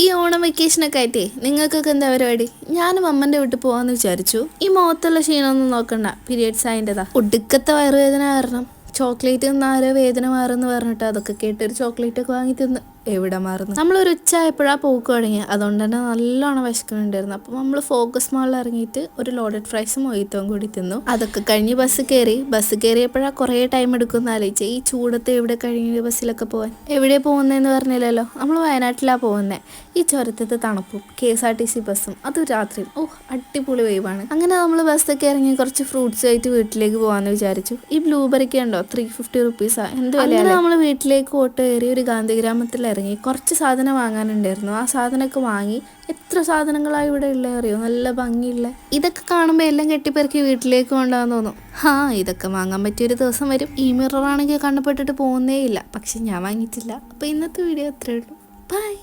ഈ ഓണം വെക്കേഷനൊക്കെ ആയിട്ടേ നിങ്ങൾക്കൊക്കെ എന്താ പരിപാടി? ഞാനും അമ്മൻ്റെ വീട്ടിൽ പോകാമെന്ന് വിചാരിച്ചു. ഈ മുഖത്തുള്ള ക്ഷീണമൊന്നും നോക്കണ്ട, പീരിയഡ്സ് ആയതിൻ്റെതാ. ഒടുക്കത്തെ വയറുവേദന കാരണം ചോക്ലേറ്റ് തിന്നാരോ വേദന മാറുമെന്ന് പറഞ്ഞിട്ട് അതൊക്കെ കേട്ടൊരു ചോക്ലേറ്റ് ഒക്കെ വാങ്ങി തിന്ന് എവിടെ മാറുന്നു. നമ്മളൊരു ഉച്ചയായപ്പോഴാണ് പോക്ക് തുടങ്ങി. അതുകൊണ്ട് തന്നെ നല്ലോണം വിശക്കുന്നുണ്ടായിരുന്നു. അപ്പം നമ്മൾ ഫോക്കസ് മാളിൽ ഇറങ്ങിയിട്ട് ഒരു ലോഡഡ് ഫ്രൈസും മൊയ്ത്തവും കൂടി തിന്നു. അതൊക്കെ കഴിഞ്ഞ് ബസ് കയറിയപ്പോഴാണ് കുറേ ടൈം എടുക്കുമെന്ന് ആലോചിച്ച്. ഈ ചൂടത്ത് എവിടെ കഴിഞ്ഞ ബസ്സിലൊക്കെ പോകാൻ. എവിടെ പോകുന്നതെന്ന് പറഞ്ഞില്ലല്ലോ, നമ്മൾ വയനാട്ടിലാണ് പോകുന്നത്. ഈ ചുരത്തത്തെ തണുപ്പും KSRTC ബസ്സും അതും രാത്രിയും അടിപൊളി വൈബാണ്. അങ്ങനെ നമ്മൾ ബസ്സൊക്കെ ഇറങ്ങി കുറച്ച് ഫ്രൂട്ട്സ് ആയിട്ട് വീട്ടിലേക്ക് പോകാമെന്ന് വിചാരിച്ചു. ഈ ബ്ലൂബെറിക്ക് ഉണ്ടോ 350 റുപ്പീസാണ്, എന്ത് വിലയാണ്. നമ്മൾ വീട്ടിലേക്ക് ഓട്ടോ കയറി ഒരു ഗാന്ധിഗ്രാമത്തിൽ ഇറങ്ങി കുറച്ച് സാധനം വാങ്ങാനുണ്ടായിരുന്നു. ആ സാധനമൊക്കെ വാങ്ങി. എത്ര സാധനങ്ങളാണ് ഇവിടെ ഉള്ളത് അറിയോ, നല്ല ഭംഗിയുള്ള. ഇതൊക്കെ കാണുമ്പോൾ എല്ലാം കെട്ടിപ്പെറുക്കി വീട്ടിലേക്ക് കൊണ്ടുപോകാൻ തോന്നും. ഇതൊക്കെ വാങ്ങാൻ പറ്റിയൊരു ദിവസം വരും. ഈ മിററാണെങ്കിൽ കണ്ണപ്പെട്ടിട്ട് പോകുന്നേ ഇല്ല, പക്ഷെ ഞാൻ വാങ്ങിയിട്ടില്ല. അപ്പോൾ ഇന്നത്തെ വീഡിയോ അത്രയേ ഉള്ളൂ. ബൈ.